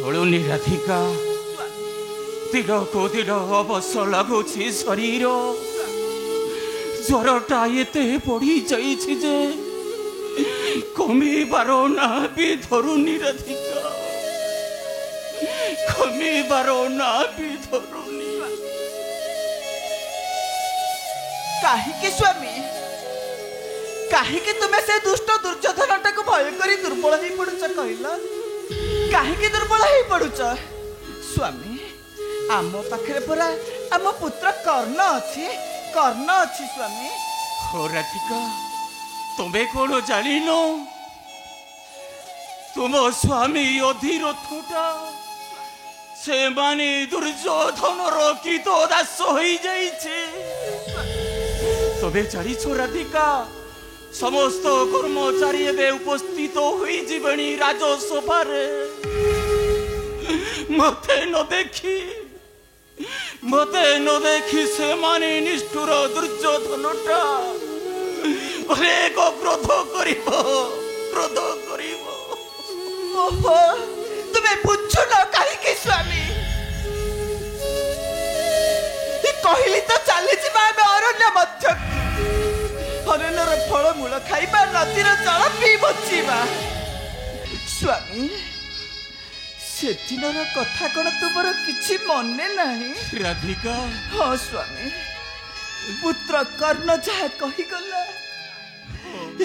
चलुनी राधिका दिन को दिन अवश्य लगुच शरीर ज्वरटा एते पड़ी जाइछि जे कमिबार ना भी धरुनी राधिका कमिबार ना भी धरुनी काहे स्वामी काहे तुम्हें से दुष्ट दुर्योधन टाक भय करी दुर्बल हो पड़ुच कहला काहे दुर्बल हो पड़ुच स्वामी आम पाखे परा आम पुत्र कर्ण अच्छी स्वामी हो राधिका तुम्हें कौन जान तुम स्वामी अधीरथटा से माने दुर्योधन कीत दास हो तबे जानी राधिका समस्त कर्मचारी एवं उपस्थित होनी राजसभार मते न देखी से माने निष्ठुर दुर्योधनटा अनेक क्रोध क्रोध तुम्हें बुझु न कहीं स्वामी कहली तो चली अरण्य मध्य अरण्यर फलमूल खाइबा नदीर जल पी बचिबा स्वामी से दिनर कथा कौन तुमर किछि मने नहीं राधिका हाँ स्वामी पुत्र कर्ण जहा कही गला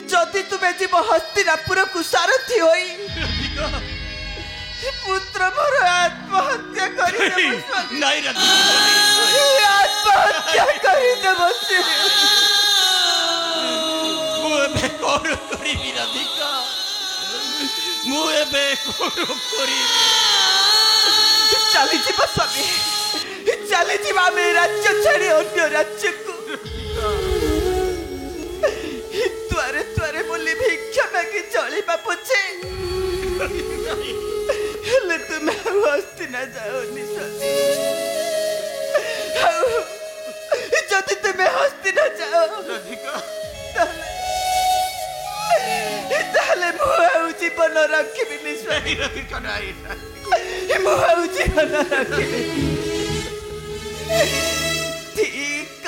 जदि तुम्हें जीव हस्तिनापुर को सारथी होई पुत्र मोर आत्महत्या करी नहीं राधिका आत्महत्या करी देव मुझे कौन करी राधिका मुझे कौन करी चली जीव स्वामी चली जीव आम राज्य छाड़ी अन्य राज्य को द्वारे द्वारे बोली भिक्षा मागी चलिबा पछे हेले तुम हस्ती ना जाओनी स्वामी जदि तुम्हें हस्ती ना जाओ ताहले मुझे जीवन रखी स्वामी मुझे जीवन रखी ठीक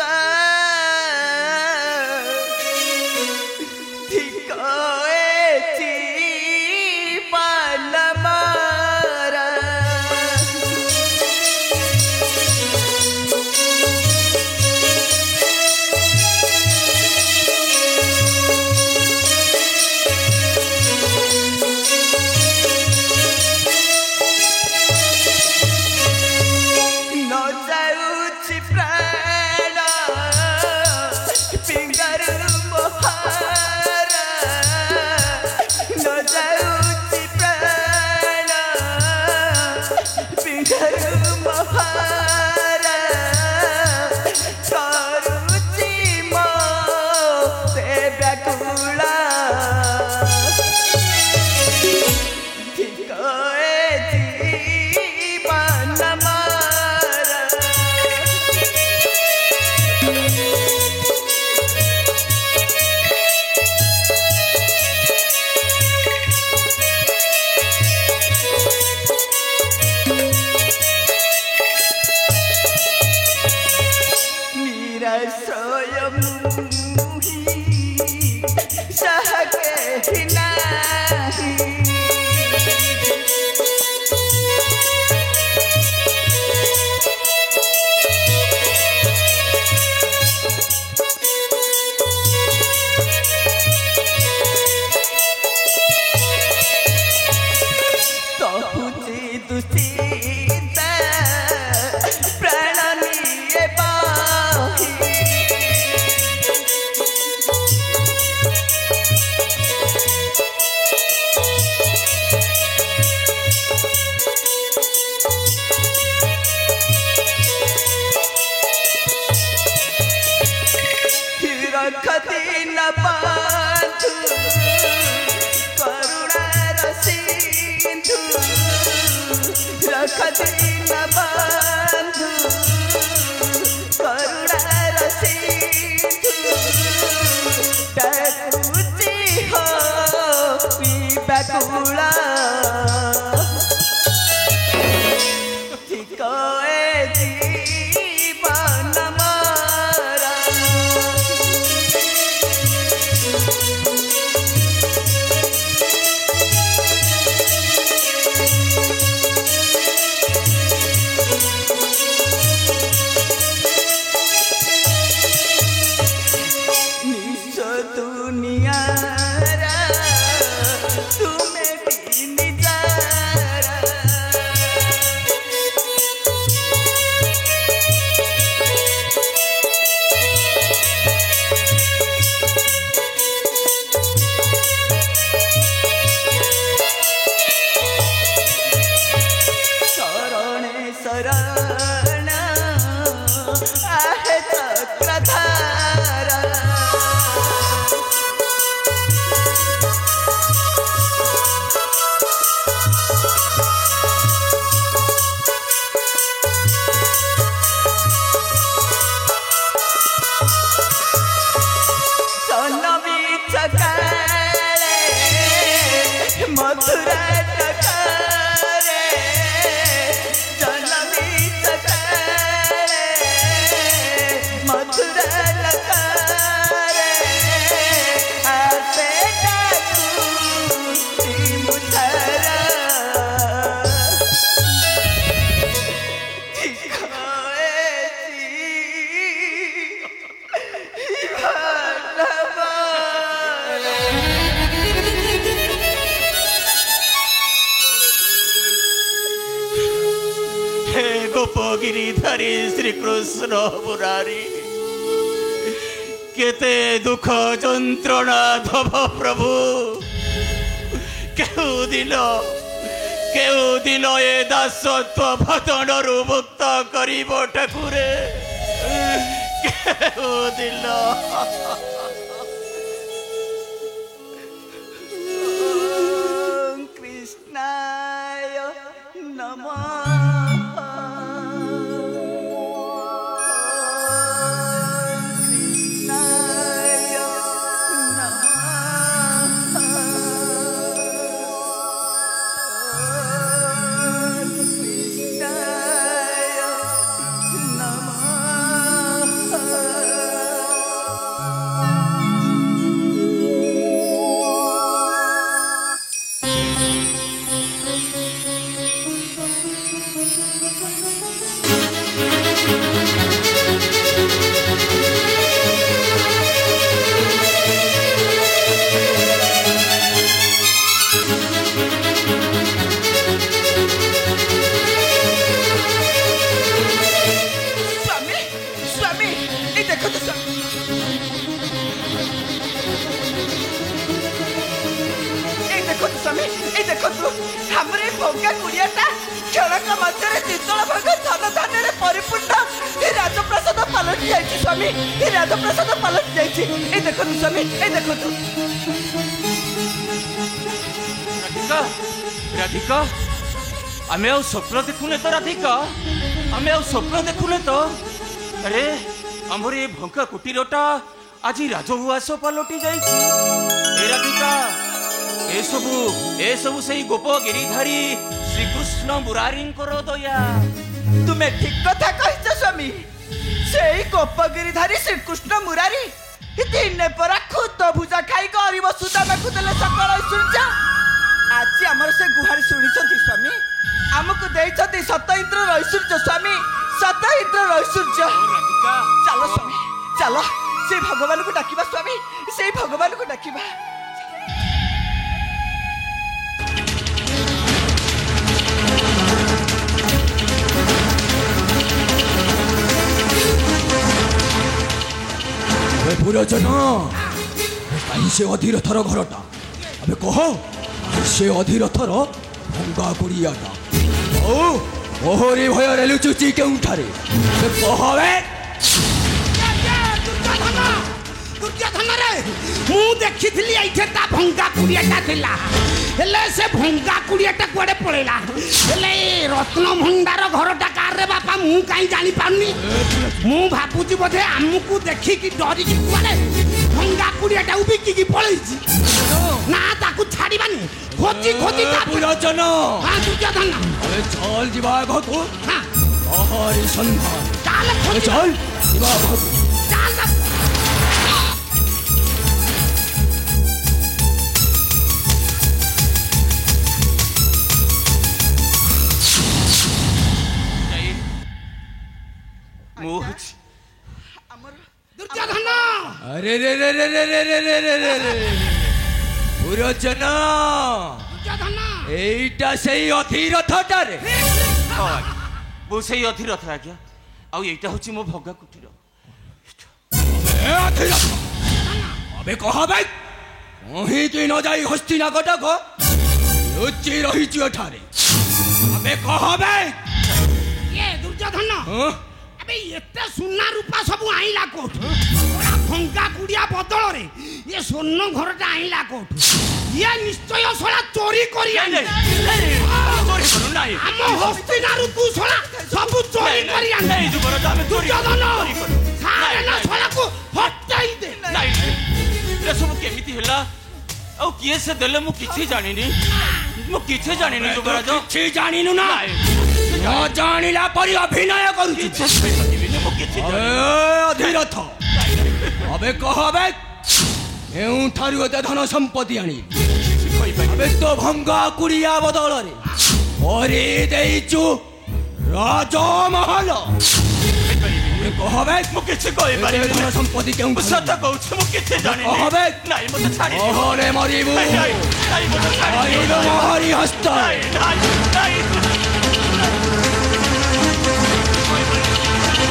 दुनियारा तुम्हें भी निजारा शरणे शरण आहे चक्रधारा सोनवी चकारे मथुरा चकारे सोनवी चकारे मथुरा चकारे आसे डाकू मुझारा हे गोपगिरीधारी श्रीकृष्ण मुरारी केते दुख যন্ত্রণা ধব প্রভু কেউ দিল এ দাসত্ব ভতনরু মুক্ত করিব ঠাকুরে কেউ দিল ओम कृष्णाय नमः कृष्णाय स्वामी स्वामी ये देखो तो स्वामी ये देखो तो स्वामी ये देखो तो हमरे भोगा कुड़ियाटा क्षणक मध्यरे तीतल भाग धन धान्य परिपूर्ण ये राजप्रसाद पलटि जाइछि स्वामी ये राजप्रसाद पलटि जाइछि ये देखो तो स्वामी ये देखो तो राधिका राधिका आमे आउ स्वप्न देखुने तो राधिका आमे आउ स्वप्न देखुने तो अरे आमर ये भंका कुटीरटा आज राजउआस पलटि जाइछि ए राधिका ए सबु से गोप गिरिधारी श्रीकृष्ण मुरारींकर दया तुम्हें ठीक कथा कहिଛ स्वामी सेई गोपगिरिधारी श्रीकृष्ण मुरारी दिने परा खुद भुजा खाई गरीब सुदामा को देले सकल ऐश्वर्य आज हमर से गुहारी सुनिछथि स्वामी हमको देइछथि सत इंद्र ऐश्वर्य स्वामी सत इंद्र ऐश्वर्य राधिका चलो स्वामी चलो से भगवान को डाकिबा स्वामी से भगवान को डाकिबा पुरजन कहीं से अधीरथर घरटा अबे कह से अधीरथर भंगा कुड़ियाटा ओ ओहरी भय लुचुची केउठारे कहवे दुर्योधन रे मु देखिथिली आइथे ता भंगा कुड़ियाटा थिला हेले से भंगा कुड़ियाटा कुआडे पळेला हेले रत्न भंडार घरटा कार रे बापा मु काई जानि पाउनी मु भाबुची बोधे हमकु देखि कि डरी कि कुआडे भंगा कुड़ियाटा उबिकी कि पळैछि ना ताकु छाड़ीबानी खोजी खोजी ता पुरजन हां दुर्योधन अबे चल जीवा घकु हां ओहरी संधा चाल अबे खोजी चल जीवा घकु चाल मुझ हमर दुर्योधन अरे रे रे रे रे रे रे रे रे रे रे रे পুরোজন দুর্যোধন এইটা সেই অধীরথটারে ମୁଁ ସେଇ ଅଧୀରଥ ଆଜ୍ଞା ଆଉ ଏଇଟା ହଉଛି ମୋ ଭଙ୍ଗା କୁଟୀର অধীরথ আবে কহবে কহিকি ন যাই হস্তিনাগটক লুচি রহিছি এঠারে আবে কহবে এ দুর্যোধন আবে এতে সোনা রূপা সব আইলা কোঠ ভঙ্গা কুড়িয়া বদলরে এ স্বর্ণ ঘরটা আইলা কোঠ ইয়ে নিশ্চয় সলা চোরি করি আনে ଚୋରି କରୁ ନାହିଁ ଆମ ହସ୍ତିନାରୁ ତୁ ସଲା ସବୁ ଚୋରି କରି ଆନେ এই ଯୁବରାଜ ଆମେ ଚୋରି ଦୁର୍ଯୋଧନ ଚୋରି କରୁ ସାରେ ନା ସଲାକୁ ହଟାଇ ଦେ ନାଇଁ ଏସବୁ କେମିତି ହେଲା ଆଉ କିଏ ସେ ଦେଲେ ମୁଁ କିଛି ଜାଣିନି ମୁଁ କିଛି ଜାଣିନି ଯୁବରାଜ କିଛି ଜାଣିନୁ ନା ନ ଜାଣିଲା ପରି ଅଭିନୟ କରୁଛୁ କିଛି କହିପାରିବିନି ମୁଁ କିଛି ଜାଣିନି অধীরথ আবে কহবে কেউঠাରୁ এতে ধন সম্পত্তি আনি କିଛି କହିପାରିବିନି আবে তো ভঙ্গা কুড়িয়া বদଳରେ করে ଦେଇଛୁ রাজমহল କହିପାରିବିନି কহবে ମୁଁ କିଛି এতে କହିପାରିବିନି ধন সম্পত্তি কেউ ମୁଁ ସତ କହୁଛି ମୁଁ କିଛି ଜାଣିନି କହବେ ନାଇଁ ମୋତେ ଛାଡ଼ି ଦିଅ নহলে মরিবু ନାଇଁ ନାଇଁ ନାଇଁ ମୋତେ ଛାଡ଼ି আইব ଦିଅ মহরি হস্ত ନାଇଁ ନାଇଁ ନାଇଁ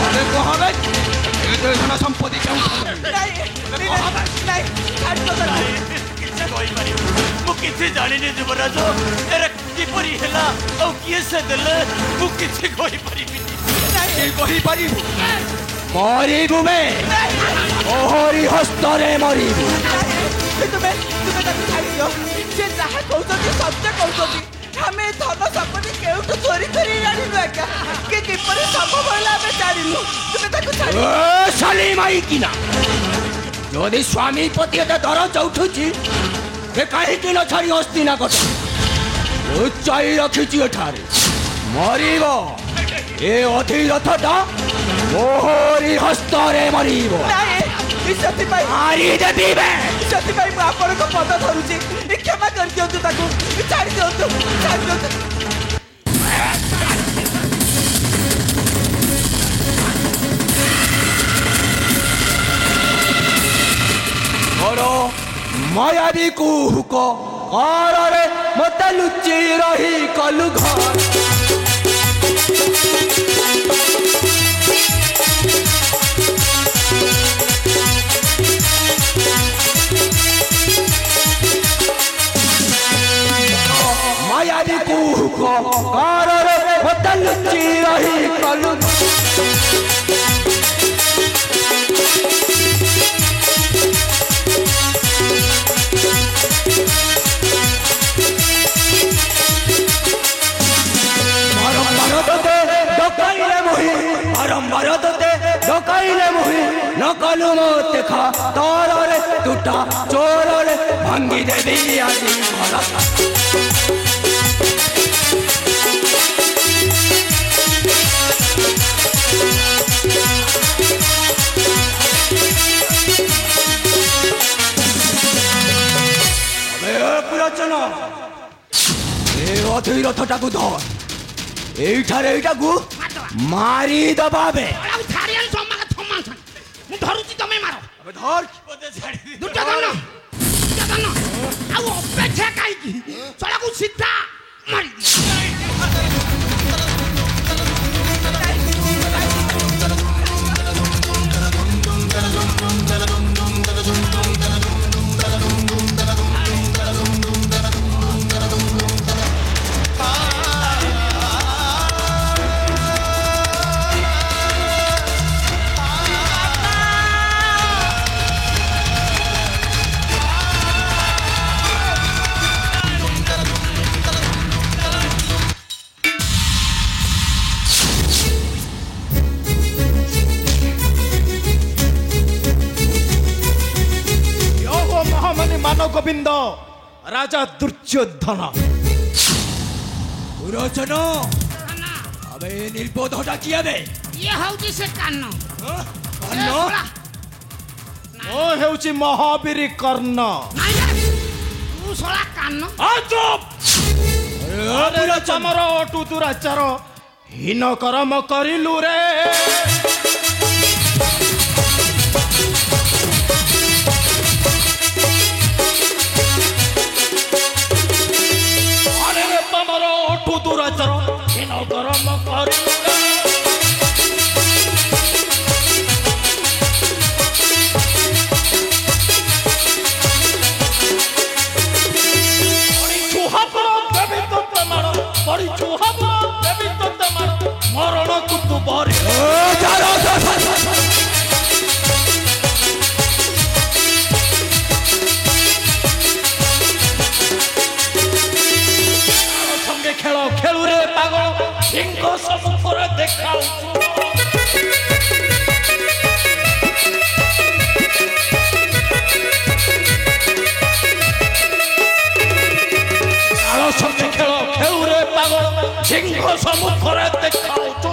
আবে কহবে এতে ধন সম্পত্তি কেউ ନାଇଁ ନାଇଁ ଛାଡ଼ି ଦો ତାକୁ। କିଛି କହିପାରିବିନି ମୁଁ କିଛି ଜାଣିନି ଯୁବରାଜ ଏରା କିପରି ହେଲା ଆଉ କିଏ ସେ ଦେଲେ ମୁଁ କିଛି କହିପାରିବିନି কহিপারিবু মরিবু বে মহরি হস্তরে মরিবু ତୁମେ ତାକୁ ଛାଡ଼ି ଦିଅ ସେ ଯାହା କହୁଛନ୍ତି ସତ୍ୟ କହୁଛନ୍ତି ଆମେ ଧନ ସମ୍ପତ୍ତି କେଉଁଠୁ ଚୋରି କରି ଆଣିଲୁ ଆଜ୍ଞା କି କିପରି ସମ୍ଭବ ହେଲା ଆମେ ଜାଣିଲୁ ତୁମେ ତାକୁ ଛାଡ଼ି ও সালিমাই কিনা যদি স্বামী প্রতি এতে দরজ উঠুছি সে কাহিকি ন ছাড়ি হস্তিনা কথা লুচাই রাখিছি এঠারে মরিব এ অধীরথটা মোহরি হস্তরে মরিব ନାଇଁ ସେଥିପାଇଁ মারি দেবিবে ସେଥିପାଇଁ ମୁଁ ଆପଣଙ୍କ ପଦ ଧରୁଛି କ୍ଷମା କରିଦିଅନ୍ତୁ ତାକୁ ଛାଡ଼ି ଦିଅନ୍ତୁ ଛାଡ଼ି ଦିଅନ୍ତୁ বড় মায়াবী কুহুক ঘরে মতে লুচি রহি কলু ঘর মায়াবী কুহুক ঘরে মতে লুচি রহি কলু ডকাইলে মুহি নকলু মতে খা তরে দুটা চোররে ভাঙ্গি দেবি আজি ঘর পুরাচন এ অধীরথটাকু ধর এইঠারে এইটাকু মারি দবাবে ଆଉ ଛାଡ଼ିଆନି ସମାକ ଛମାସ ମୁଁ ଧରୁଛି ତମେ ମାର ধর ମୋତେ ଛାଡ଼ି ଦିଅ ଦୁର୍ଯୋଧନ ଦୁର୍ଯୋଧନ ଆଉ ଅପେକ୍ଷା କାହିଁକି ସଳାକୁ ସିଧା ମାରି গোবিন্দ রাজা দুর্যোধন পুরোচন আবে নির্বোধটা কি হবে ଇଏ ହଉଛି ସେ କାନ কান্ন ও হেউচি মহাবীর কর্ণ ନାଇଁ ନାଇଁ, ତୁ ଶଳା କାନ চুপ ତମର ଅଟୁ ଦୁରାଚାର ହୀନ କରମ କରିଲୁ ରେ ମରଣକୁ ତୁ ବରି ସଙ୍ଗେ ଖେଳ ଖେଳୁରେ ପାଗଳ ସିଂହ ସମ୍ମୁଖରେ ଦେଖାଉଛୁ ସଙ୍ଗେ ଖେଳ ଖେଳୁରେ ପାଗଳ ସିଂହ ସମ୍ମୁଖରେ ଦେଖାଉଛୁ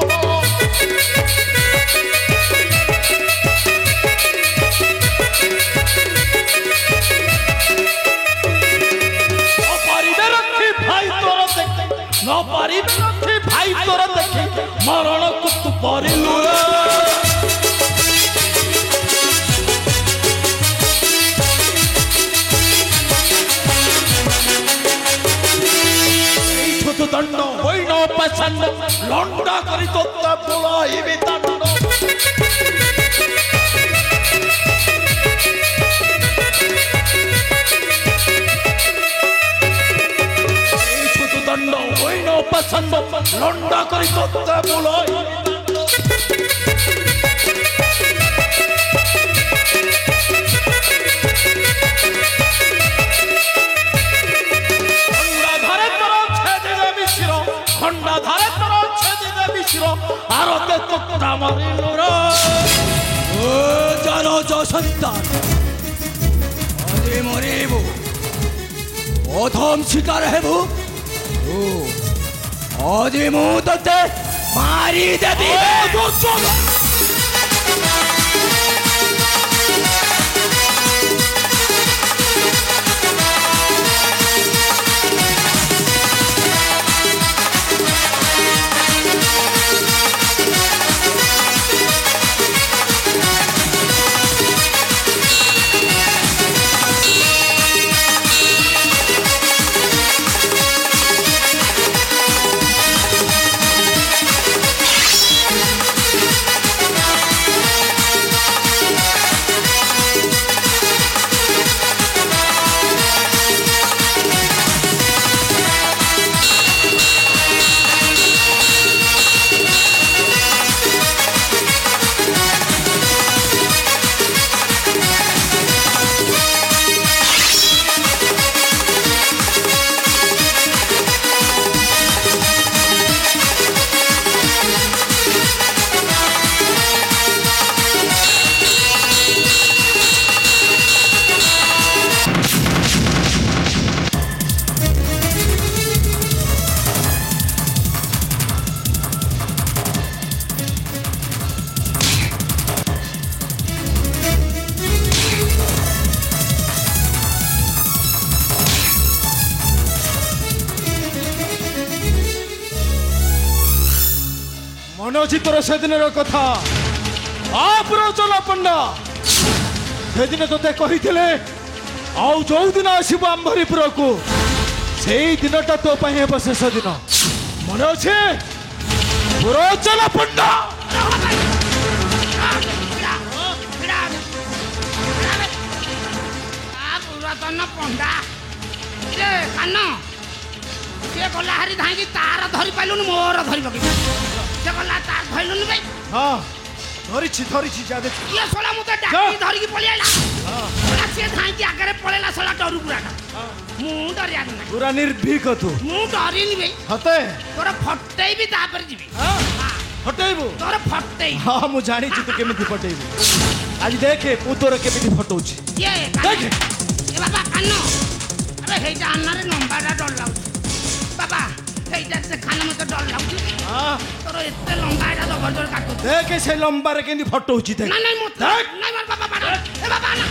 ନପାରିବେ ରଖି ଭାଇ ତୋର ଦେଖେ ନପାରିବେ ରଖି ଭାଇ ତୋର ଦେଖେ ମରଣକୁ ତୁ ପରିଲୁ दंड होइनो पसंद लंडा करी तो बुलाइबी दंड दंड होइनो पसंद लंडा करी तो बुलाइबी खंडा धारे तोर छेदी देवी शिरो आरते तोरा मरिलो रे ओ जानो जो संतान आदि मरिबो ओधम शिकार हेबो ओ आदि मु तते मारी देबी मनोजी तोर से दिन कथा पंडा से दिन ते कही आउ जो दिन आसब आंबरीपुर को से दिनटा तो शेष दिन मन अच्छे पुरोचन पंडा पुरातन पंडा कान सी गला हारी धाई तार धरी पाइलुन मोर धरी पकड़ से गला तार धरलुन भाई हाँ धरिछि धरिछि जा देख ये सोला मुते डाकी धरी की पळि आइला सोला से धाई की आगे पळेला सोला डरू पुराटा मु डरिया ना पूरा निर्भीक तू मु डरिनी भाई हते तोर फटई भी ता पर जीबी हां फटैबो तोर फटई हां मु जानि छि तू केमिति फटैबो आज देखे पु तोर केमिति फटौछि ये देख ए बाबा कानो अरे हेटा अन्नारे नंबरटा डर लागु बाबा हेटा से खाना मते डर लागु हां तोर एते लंबा एटा तो गजर काटो देखे से लंबा रे केंदी फटौछि देख ना नहीं मत नहीं मार बाबा बाबा ए बाबा ना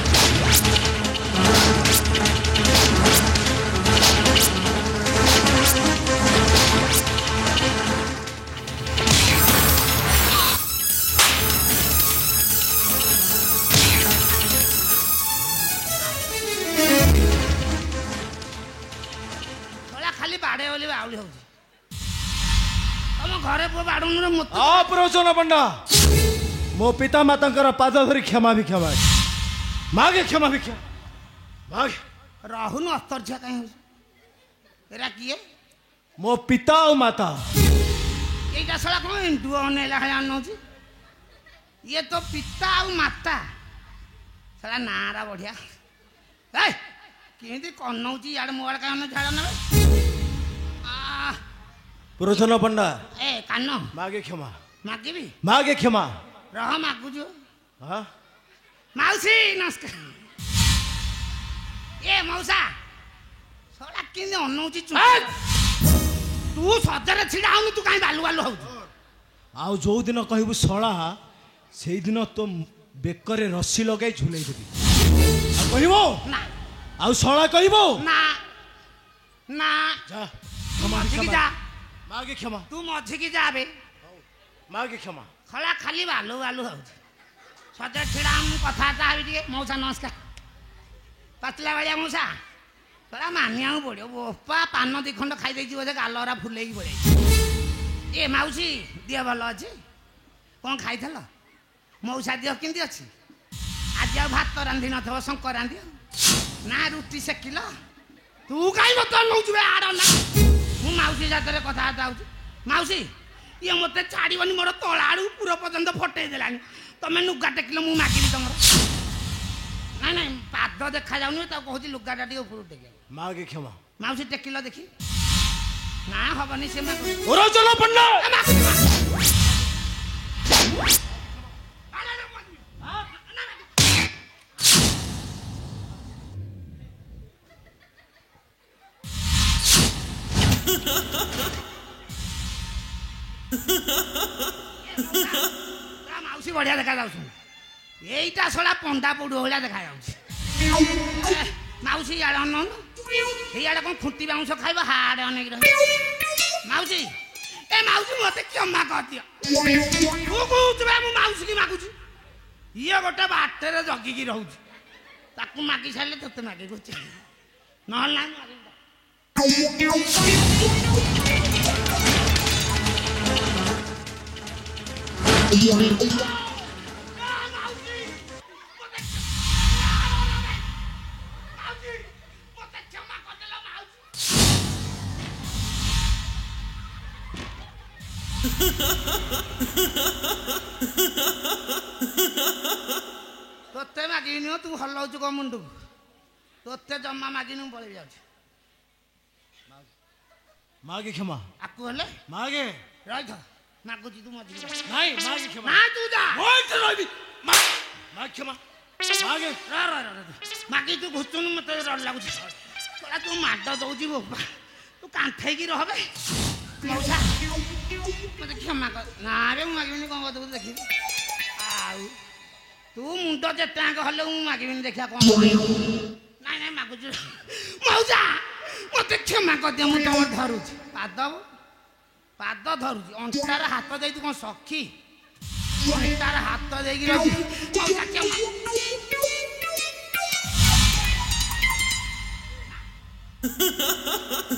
खाली बाड़े बोली बाउली होउची तम घरे पो बाडुनु रे मत आ प्रवचन पंडा मो पिता मातांकर पाद धरी क्षमा भिक्षा मागे क्षमा भिक्षा माग राहुल अस्तरछा काहे होउची एरा किए मो पिता और माता এইটা শালা কোন এଣ୍ଡୁଅ ଅନେଇଲା ଭଳିଆ ଅନଉଛି ଇଏ ତ ପିତା ଆଉ ମାତା শালা ନାଁରା ବଢିଆ ଏ କେମିତି କନଉଛି ଇଆଡେ ମୋ ଆଡେ କାନ ଝାଡ଼ ନେବେ पुरोचन पंडा ଏ କାନ मागे क्षमा ମାଗିବି मागे क्षमा ରହ ମାଗୁଛୁ हाँ ମାଉସୀ ନମସ୍କାର ଏ ମଉସା ଶଳା କେମିତି ଅନଉଛି ତୁ ସଜରେ ଛିଡା ହଉନୁ ତୁ କାହିଁ ବାଲୁ ବାଲୁ ହଉଛୁ ଆଉ ଯୋଉ ଦିନ କହିବୁ ଶଳା ସେଇ ଦିନ ତୋ ବେକରେ ରସି ଲଗାଇ ଝୁଲେଇ ଦେବି ଆଉ କହିବ ନା ଆଉ ଶଳା କହିବ ନା ନା ଯା क्षमा ମଝିକି ଯା मागे क्षमा ତୁ ମଝିକି ଯାବେ मागे क्षमा ଖଳା ଖାଲି ବାଲୁ ବାଲୁ ହଉଛି ସଜରେ ଛିଡା ମୁଁ କଥାବାର୍ତ୍ତା ହେବି ଟିକେ ମଉସା ନମସ୍କାର ପାଚିଲା ଭଳିଆ ମଉସା ଶଳା ମାନିବାକୁ ପଡିବ ବୋପା ପାନ ଦି ଖଣ୍ଡ ଖାଇଦେଇଛି ବୋଧେ ଗାଲରା ଫୁଲେଇକି ପଳେଇଛି ଏ ମାଉସୀ ଦିହ ଭଲ ଅଛି କ'ଣ ଖାଇଥିଲ ମଉସା ଦିହ କେମିତି ଅଛି ଆଜି ଆଉ ଭାତ ରାନ୍ଧି ନଥିବ ସଂକ୍ରାନ୍ତି ନା ରୁଟି ସେକିଲ ତୁ କାହିଁ ମତ ନଉଛୁ ଆଡ ନା ମୁଁ ମାଉସୀ ଜାତରେ କଥାବାର୍ତ୍ତା ହଉଛି ମାଉସୀ ଇଏ ମତେ ଛାଡ଼ିବନି ମୋର ତଳ ଆଡୁ ପୁର ପର୍ଯ୍ୟନ୍ତ ଫଟେଇ ଦେଲାଣି ତମେ ଲୁଗା ଟେକିଲ ମୁଁ ମାଗିବି ତମର ନାଇଁ ନାଇଁ ପାଦ ଦେଖାଯାଉନି ତାକୁ କହୁଛି ଲୁଗାଟା ଟିକେ ଉପରକୁ ଟେକିବ मागे क्षमा ମାଉସୀ ଟେକିଲ ଦେଖି ନା ହବନି ସେ पुरोचन पंडा ମାଉସୀ ବଢିଆ ଦେଖାଯାଉଛି ଏଇଟା ଶଳା ପଣ୍ଡା ପୋଡୁ ଭଳିଆ ଦେଖାଯାଉଛି ମାଉସୀ ଇଆଡେ ଅନଉନ ଏଇଆଡେ କ'ଣ ଖୁଣ୍ଟି ବାଉଁଶ ଖାଇବ ହାଡେ ଅନେଇକି ରହିବ ମାଉସୀ ଏ ମାଉସୀ ମତେ କ୍ଷମା କରିଦିଅ ତୁ କହୁଛୁ ମୁଁ ମାଉସୀ କି ମାଗୁଛି ଇଏ ଗୋଟେ ବାଟରେ ଜଗିକି ରହୁଛି ତାକୁ ମାଗି ସାରିଲେ ତୋତେ ମାଗି କହୁଛି ନହେଲେ ନାହିଁ ତୋତେ ମାଗିନି ତୁ ହଲଉଛୁ କଣ ମୁଣ୍ଡକୁ ତୋତେ ଜମା ମାଗିନି ମୁଁ ପଳେଇ ଯାଉଛି मागे क्षमा ଆକୁ ହେଲେ मागे ରହିଥ ମାଗୁଛି ତୁ ମଝିରେ नहीं मागे क्षमा ନା ତୁ ଯା ओए रवि मागे क्षमा मागे ମାଗି ତୁ ଘୁଚୁନୁ ମତେ ଡର ଲାଗୁଛି ଶଳା ତୁ ମାଡ ଦଉଛି ବୋପା ତୁ କାନ୍ଥେଇକି ରହବେ ମଉସା ମତେ କ୍ଷମା କର ନା ରେ ମୁଁ ମାଗିବିନି କ'ଣ କରିଦେବୁ ଦେଖିବି ଆଉ ତୁ ମୁଣ୍ଡ ଯେତେ ଆଙ୍କ ହେଲେ ମୁଁ ମାଗିବିନି ଦେଖିବା କ'ଣ ନାଇଁ ନାଇଁ ମାଗୁଛୁ ମଉସା ମତେ କ୍ଷମା କରିଦିଅ ମୁଁ ତମର ଧରୁଛି ପାଦ ଧରୁଛି ଅଣ୍ଟାର ହାତ ଦେଇ ତୁ କ'ଣ ସଖୀ ଅଣ୍ଟାର ହାତ ଦେଇକି ରହୁଛି ମଉସା କ୍ଷମା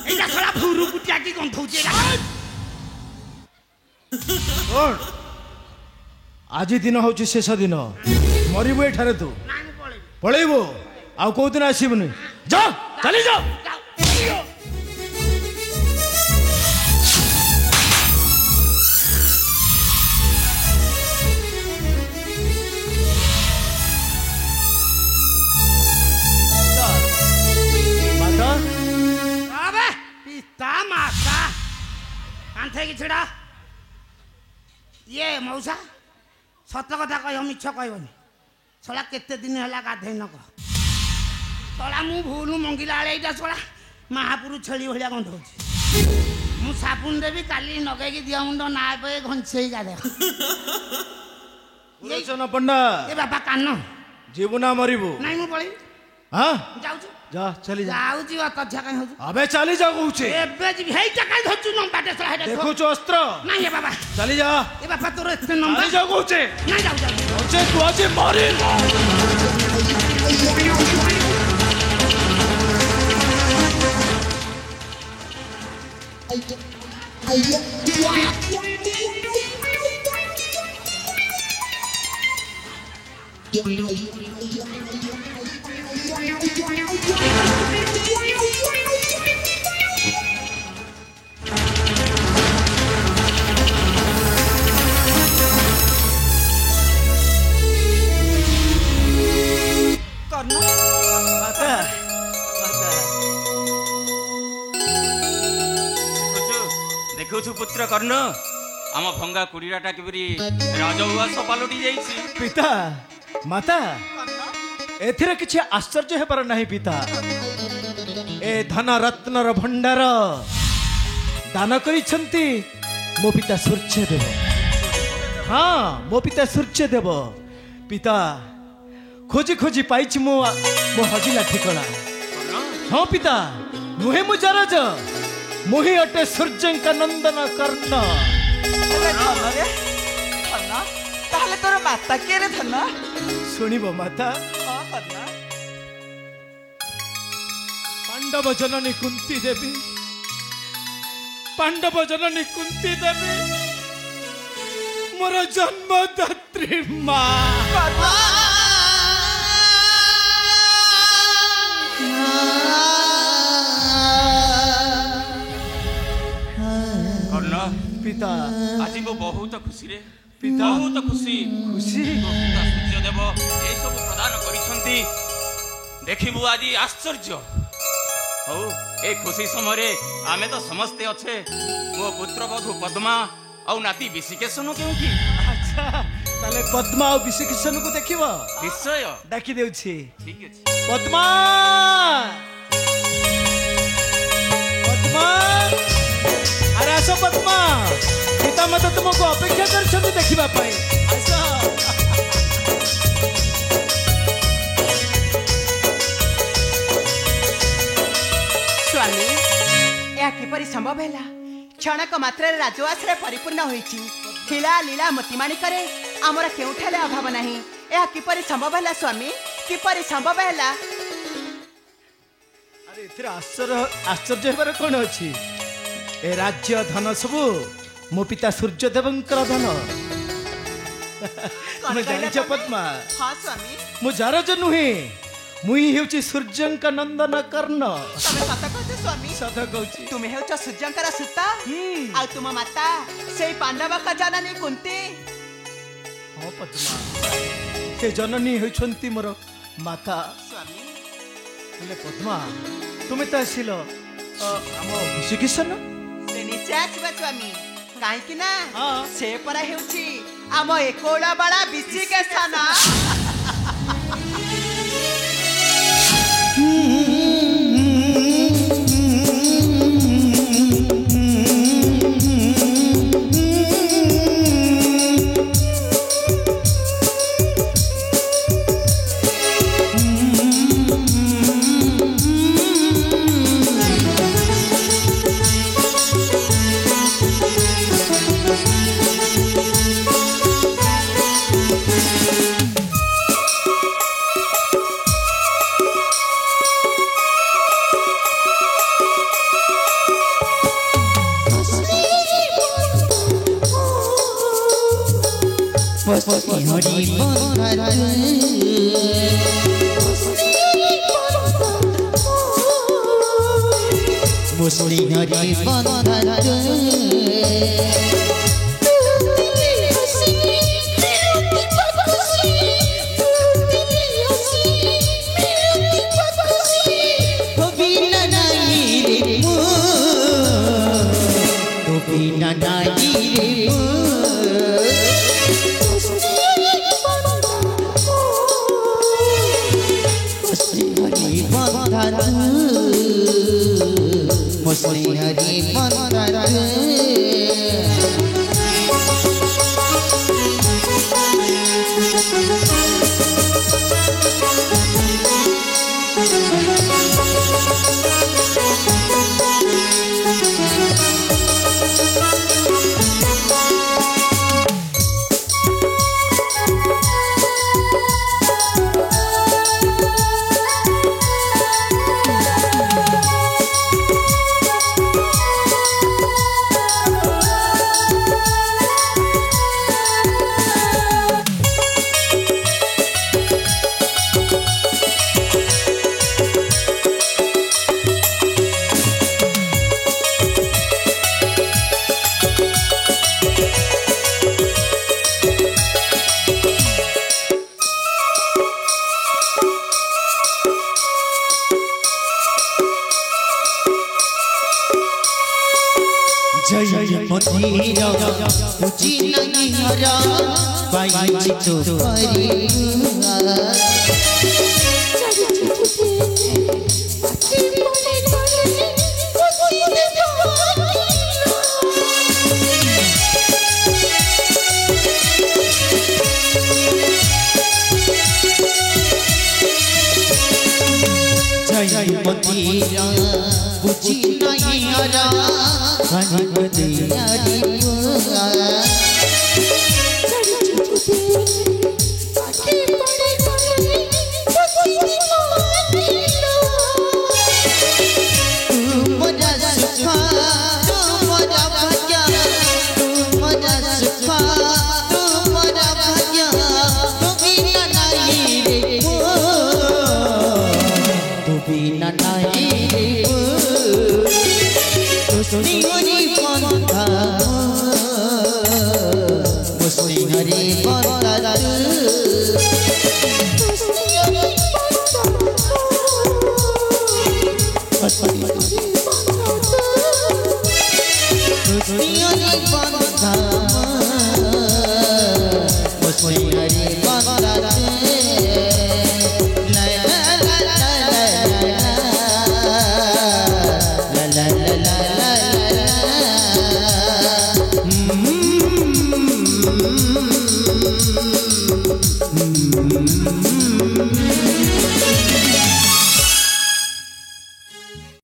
এইটা ছড়া ফুরু কুটিয়া কি গন্ধৌছে आज दिन हूँ शेष दिन मरबू एठारे तू না আমি পড়েবি पलैबू आउ कौ दिन आसबुनि जा चली जा माता আবে পিতা মাতা কান্থে কি ছিড়া ইয়ে মৌসা সত কথা কহ মিছ কহবনি ছড়া কেতে দিন হেলা গাধেই নক ছড়া মু ভুল মঙ্গিলা বেড়ে এইটা ছড়া মহাপুরু ছেড়ি ভলিয়া গন্ধ হচ্ছে মু সাବୁন দেবি কালি নগাইকি দিଅ মুন্ড না পয়ে ঘঞ্চেই গাধে पुरोचन पंडा এ বাবা কান जीवु ना मरबू নাই মু পড়ি हाँ যাଉଛି जा चली जा ଯାଉଛି ଅତଝା କାଇଁ ହଉଛୁ अबे चली जा कहूचे ଏବେ ଯିବି ହେଇଟା କାଇଁ ଧରଛୁ ନମ୍ବାଟେ ଛଡ଼ା ହେଇଟା देखुच अस्त्र ନାଇଁ ଏ ବାବା चली जा ଏ ବାପା ତୋର ଏତେ ନମ୍ବା चली जा कहूचे ନାଇଁ ଯାଉ ଯାଉ कहूचे तू आज मरी देखुछु पुत्र कर्ण आम भंगा कुड़ीराटा किपरि राजउआस पालटी जाइछि। पिता माता एथिरे किछि आश्चर्य हेबार नाही पिता। ए धन रत्नर भंडार दान करिसंती मो पिता सूर्यदेव। हाँ मो पिता सूर्यदेव। पिता खोजी खोजी पाइछि मो हजिला ठिकଣା। हाँ पिता मुहे मु जरज मुही अटे सूर्यंका नंदन कर्ण। अरे धन रे धन ताहले तोर माता के रे धन? शुणिब माता हाँ धन पांडव जननी कुंती देवी पांडव जननी कुंती देवी मोर जन्मदात्री माँ। कर्ण पिता आज मो बहुत खुशी रे पिता बहुत खुशी खुशी मो पिता सूर्यदेव ए सब प्रदान करिसंती देखिबु आज आश्चर्य। हौ ए खुशी समय आमे तो समस्ते अच्छे मो पुत्र बधू पद्मा और नाती विशिकेशन केउठी। अच्छा ताले पद्मा और विशिकेशन को देखिबो निश्चय डाकी देउछि। ठीक अछि। पद्मा पद्मा अरे आसो पद्मा पिता मत तुमको अपेक्षा करछथि देखिबा पाई। आसो स्वामी या किपरि संभव हैला? क्षणक मात्रा राजवासरे परिपूर्ण होईछि। खिला लीला मोतिमाणिकरे आमर केउठाले अभाव नाही। या किपरि संभव हैला स्वामी? किपरि संभव हैला? अरे एथिरे आश्चर्य हेबार कोन अछि? ए राज्य धन सबु मो पिता सूर्यदेवंकर धन। तुम जानिछ पद्मा हाँ स्वामी मु जारज नुहे मुई हेउछि सूर्यंका नंदन कर्ण। तमे सत कहते स्वामी। सत कहछि। तुमे हेउछ सूर्यंकर सुता आ तुम माता सेई पांडव का जननी कुंती। हाँ पद्मा से जननी हेउछंती मोर माता। स्वामी हेले पद्मा तुमे त आसिल आम विशिकेशन से निश्चय आसीबा स्वामी काहेकि ना हाँ। से परा हेउछि आम एकोड़ा बड़ा विशिकेशन। जय मतीरा पूजी नहीं हरा बाई तो परिया जय मतीरा पूजी नहीं हरा